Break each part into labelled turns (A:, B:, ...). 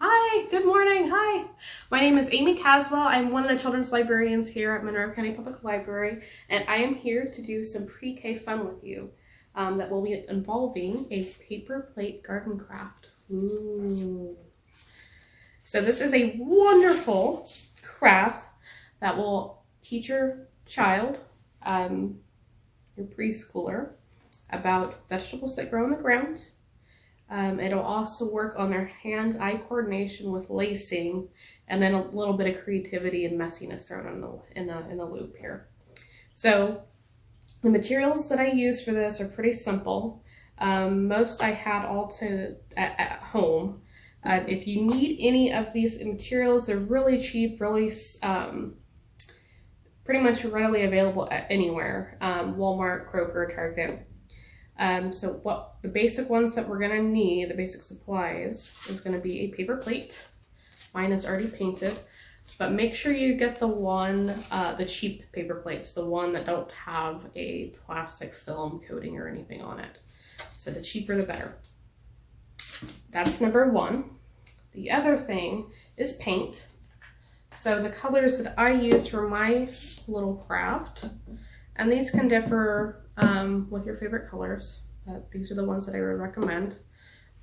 A: Hi, good morning. Hi, my name is Amy Caswell. I'm one of the children's librarians here at Monroe County Public Library, and I am here to do some pre-K fun with you that will be involving a paper plate garden craft. Ooh. So this is a wonderful craft that will teach your child, your preschooler, about vegetables that grow in the ground. It'll also work on their hand-eye coordination with lacing, and then a little bit of creativity and messiness thrown in the loop here. So the materials that I use for this are pretty simple. Most I had all at home. If you need any of these materials, they're really cheap, really pretty much readily available at anywhere. Walmart, Kroger, Target. So what the basic ones that we're gonna need, the basic supplies, is gonna be a paper plate. Mine is already painted, but make sure you get the one, the cheap paper plates, the one that don't have a plastic film coating or anything on it. So the cheaper the better. That's number one. The other thing is paint. So the colors that I use for my little craft, and these can differ with your favorite colors, but these are the ones that I would recommend.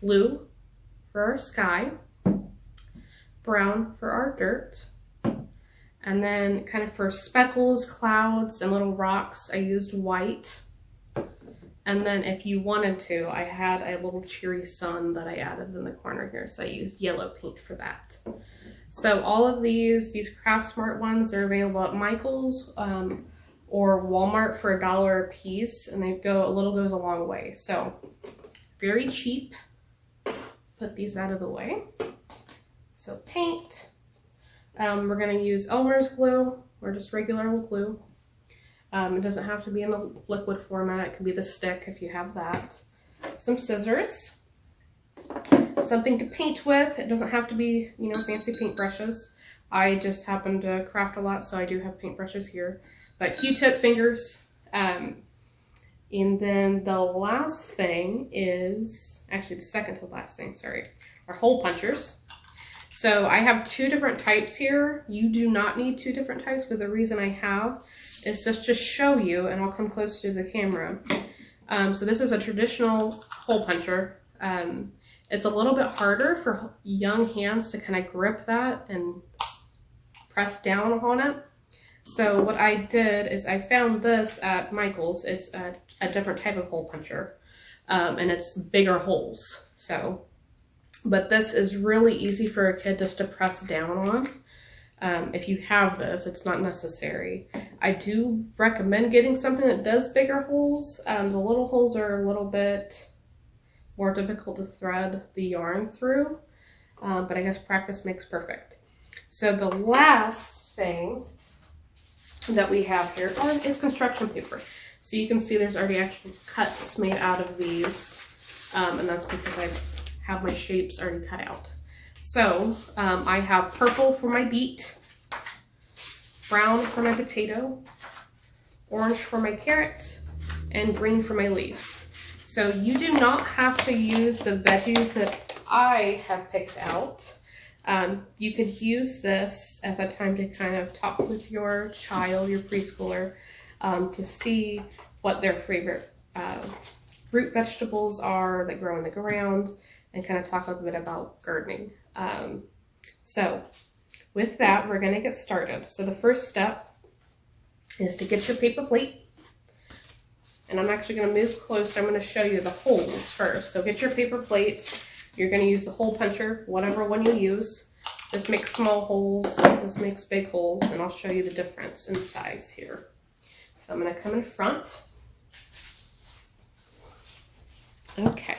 A: Blue for our sky, brown for our dirt, and then kind of for speckles, clouds, and little rocks, I used white. And then if you wanted to, I had a little cheery sun that I added in the corner here, so I used yellow paint for that. So all of these Craft Smart ones are available at Michael's, or Walmart for $1 a piece, and a little goes a long way. So very cheap. Put these out of the way. So paint. We're gonna use Elmer's glue or just regular old glue. It doesn't have to be in the liquid format. It can be the stick if you have that. Some scissors. Something to paint with. It doesn't have to be, fancy paintbrushes. I just happen to craft a lot, so I do have paintbrushes here. But Q-tip fingers, and then the last thing is, actually the second to last thing, sorry, are hole punchers. So I have two different types here. You do not need two different types, but the reason I have is just to show you, and I'll come closer to the camera. So this is a traditional hole puncher. It's a little bit harder for young hands to kind of grip that and press down on it. So what I did is I found this at Michael's. It's a different type of hole puncher, and it's bigger holes. But this is really easy for a kid just to press down on. If you have this, it's not necessary. I do recommend getting something that does bigger holes. The little holes are a little bit more difficult to thread the yarn through, but I guess practice makes perfect. So the last thing that we have here is construction paper. So you can see there's already actual cuts made out of these, and that's because I have my shapes already cut out. So I have purple for my beet, brown for my potato, orange for my carrot, and green for my leaves. So you do not have to use the veggies that I have picked out. You could use this as a time to kind of talk with your child, your preschooler, to see what their favorite root vegetables are that grow in the ground, and kind of talk a little bit about gardening. So with that, we're going to get started. So the first step is to get your paper plate. And I'm actually going to move closer. I'm going to show you the holes first. So get your paper plate. You're going to use the hole puncher, whatever one you use. This makes small holes, this makes big holes, and I'll show you the difference in size here. So I'm going to come in front. Okay,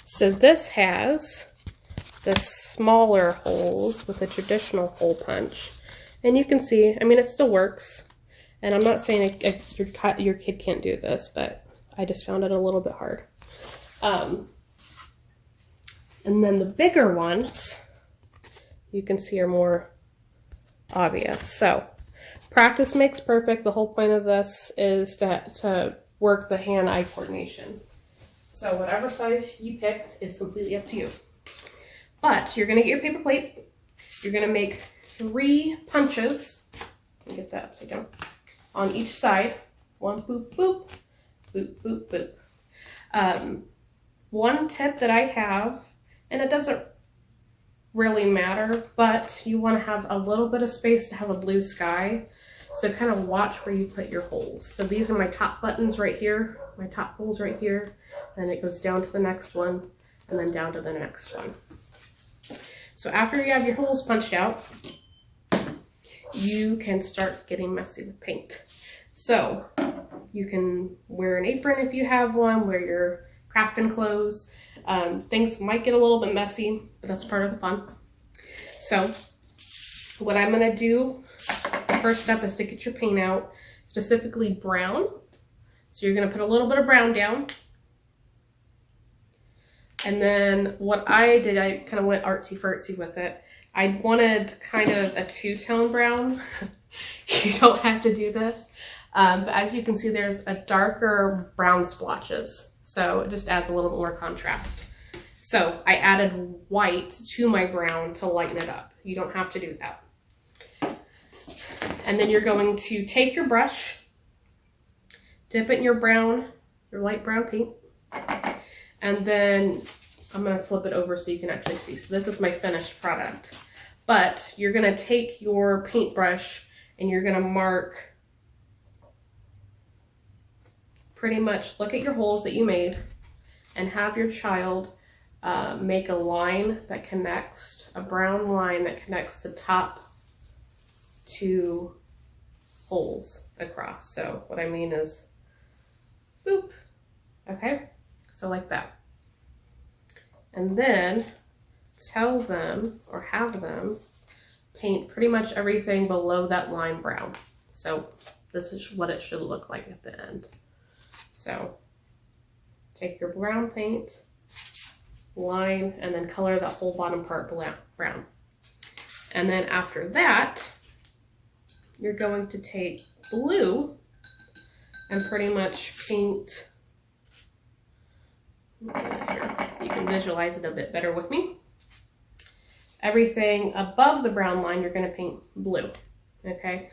A: so this has the smaller holes with the traditional hole punch. And you can see, I mean, it still works. And I'm not saying your kid can't do this, but I just found it a little bit hard. And then the bigger ones, you can see, are more obvious. So practice makes perfect. The whole point of this is to work the hand-eye coordination. So whatever size you pick is completely up to you. But you're gonna get your paper plate. You're gonna make 3 punches. Let me get that upside down. On each side. 1 boop, boop, boop, boop, boop. One tip that I have, and it doesn't really matter, but you want to have a little bit of space to have a blue sky. So kind of watch where you put your holes. So these are my top buttons right here, my top holes right here, and it goes down to the next one, and then down to the next one. So after you have your holes punched out, you can start getting messy with paint. So you can wear an apron if you have one, wear your crafting clothes. Things might get a little bit messy, but that's part of the fun. So what I'm gonna do, the first step is to get your paint out, specifically brown. So you're gonna put a little bit of brown down. And then what I did, I kind of went artsy-fartsy with it. I wanted kind of a 2-tone brown. You don't have to do this. But as you can see, there's a darker brown splotches. So it just adds a little bit more contrast. So I added white to my brown to lighten it up. You don't have to do that. And then you're going to take your brush, dip it in your brown, your light brown paint, and then I'm going to flip it over so you can actually see. So this is my finished product. But you're going to take your paintbrush and you're going to mark pretty much, look at your holes that you made and have your child make a line that connects, a brown line that connects the top 2 holes across. So what I mean is, boop, okay? So like that. And then tell them or have them paint pretty much everything below that line brown. So this is what it should look like at the end. So take your brown paint, line, and then color that whole bottom part brown. And then after that, you're going to take blue and pretty much paint, here, so you can visualize it a bit better with me. Everything above the brown line, you're going to paint blue, okay?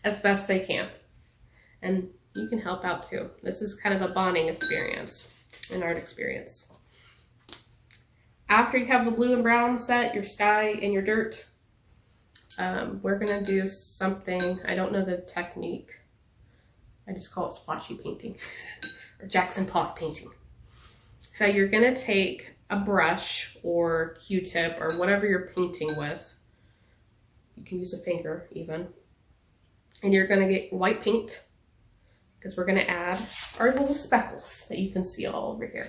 A: As best they can. And you can help out too. This is kind of a bonding experience, an art experience. After you have the blue and brown set, your sky and your dirt, we're gonna do something, I don't know the technique. I just call it splotchy painting or Jackson Pollock painting. So you're gonna take a brush or Q-tip or whatever you're painting with. You can use a finger even. And you're gonna get white paint, because we're gonna add our little speckles that you can see all over here.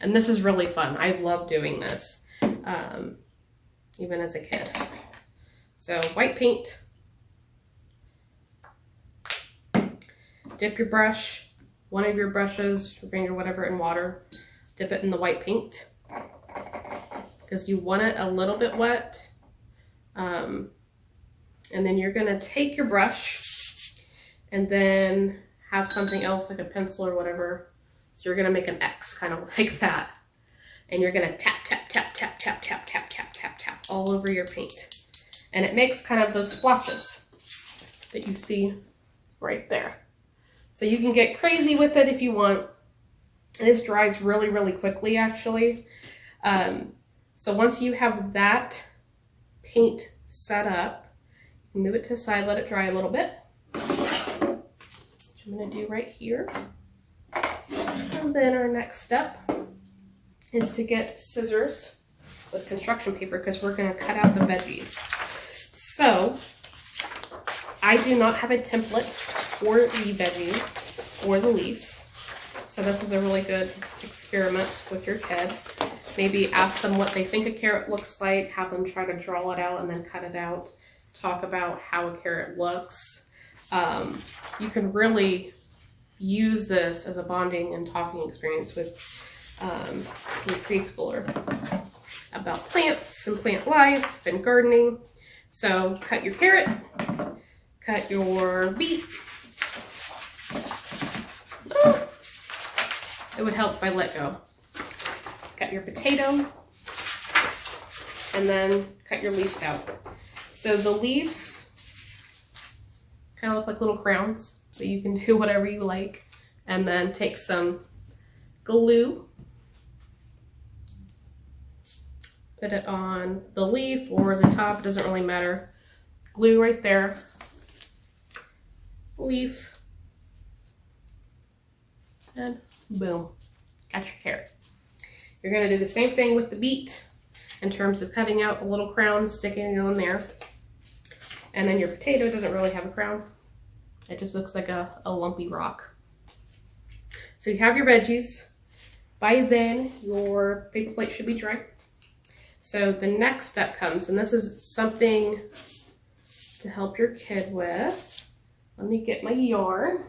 A: And this is really fun. I love doing this, even as a kid. So white paint, dip your brush, one of your brushes, your finger, whatever, in water, dip it in the white paint, because you want it a little bit wet. And then you're gonna take your brush and then have something else like a pencil or whatever. So you're gonna make an X kind of like that. And you're gonna tap, tap, tap, tap, tap, tap, tap, tap, tap, tap all over your paint. And it makes kind of those splotches that you see right there. So you can get crazy with it if you want. This dries really, really quickly actually. So once you have that paint set up, move it to the side, let it dry a little bit. Which I'm gonna do right here. And then our next step is to get scissors with construction paper, because we're gonna cut out the veggies. So I do not have a template for the veggies or the leaves. So this is a really good experiment with your kid. Maybe ask them what they think a carrot looks like, have them try to draw it out and then cut it out. Talk about how a carrot looks. You can really use this as a bonding and talking experience with your preschooler about plants and plant life and gardening. So cut your carrot, cut your beet. Oh, it would help if I let go. Cut your potato. and then cut your leaves out. So the leaves kind of look like little crowns, but you can do whatever you like. And then take some glue, put it on the leaf or the top, it doesn't really matter. Glue right there, leaf, and boom, got your carrot. You're gonna do the same thing with the beet in terms of cutting out a little crown, sticking it on there. And then your potato doesn't really have a crown. It just looks like a lumpy rock. So you have your veggies. By then, your paper plate should be dry. So the next step comes, and this is something to help your kid with. Let me get my yarn.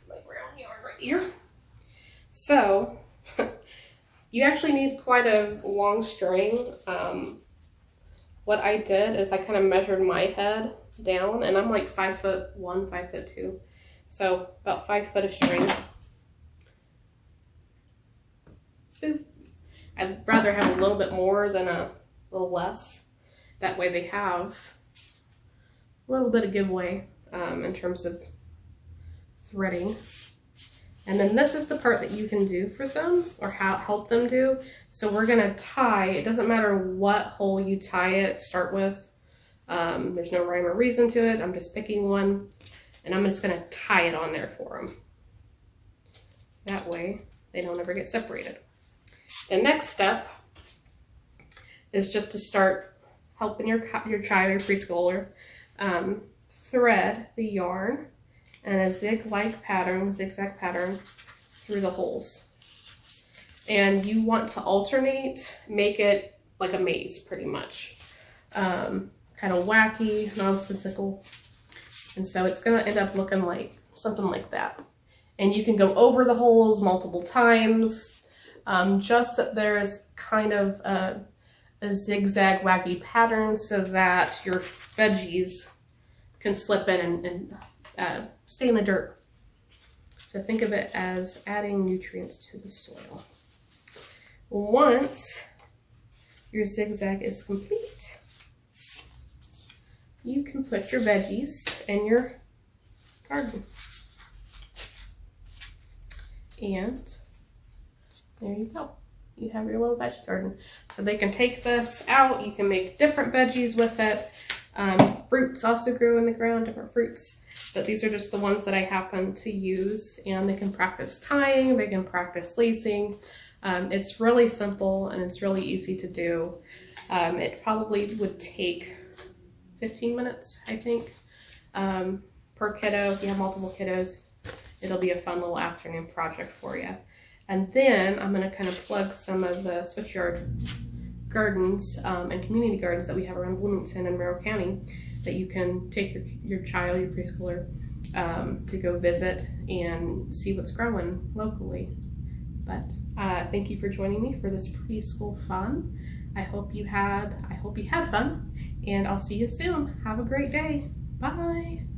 A: My brown yarn right here. So, you actually need quite a long string. What I did is I kind of measured my head down, and I'm like 5'1", 5'2". So about 5 foot of string. Boop. I'd rather have a little bit more than a little less. That way they have a little bit of giveaway in terms of threading. And then this is the part that you can do for them, or help them do. So we're gonna tie, it doesn't matter what hole you tie it, start with. There's no rhyme or reason to it. I'm just picking one, and I'm just gonna tie it on there for them. That way they don't ever get separated. The next step is just to start helping your child, your preschooler, thread the yarn in a zigzag pattern through the holes. And you want to alternate, make it like a maze pretty much. Kind of wacky, nonsensical. And so it's gonna end up looking like something like that. And you can go over the holes multiple times. Just that there's kind of a zigzag wacky pattern so that your veggies can slip in and stay in the dirt. So think of it as adding nutrients to the soil. Once your zigzag is complete, you can put your veggies in your garden. And there you go. You have your little veggie garden. So they can take this out. You can make different veggies with it. Fruits also grow in the ground, different fruits. But these are just the ones that I happen to use. And they can practice tying. They can practice lacing. It's really simple and it's really easy to do. It probably would take 15 minutes, I think, per kiddo. If you have multiple kiddos, it'll be a fun little afternoon project for you. And then I'm going to kind of plug some of the switchyard gardens and community gardens that we have around Bloomington and Monroe County that you can take your child, your preschooler, to go visit and see what's growing locally. But thank you for joining me for this preschool fun. I hope you had fun, and I'll see you soon. Have a great day. Bye.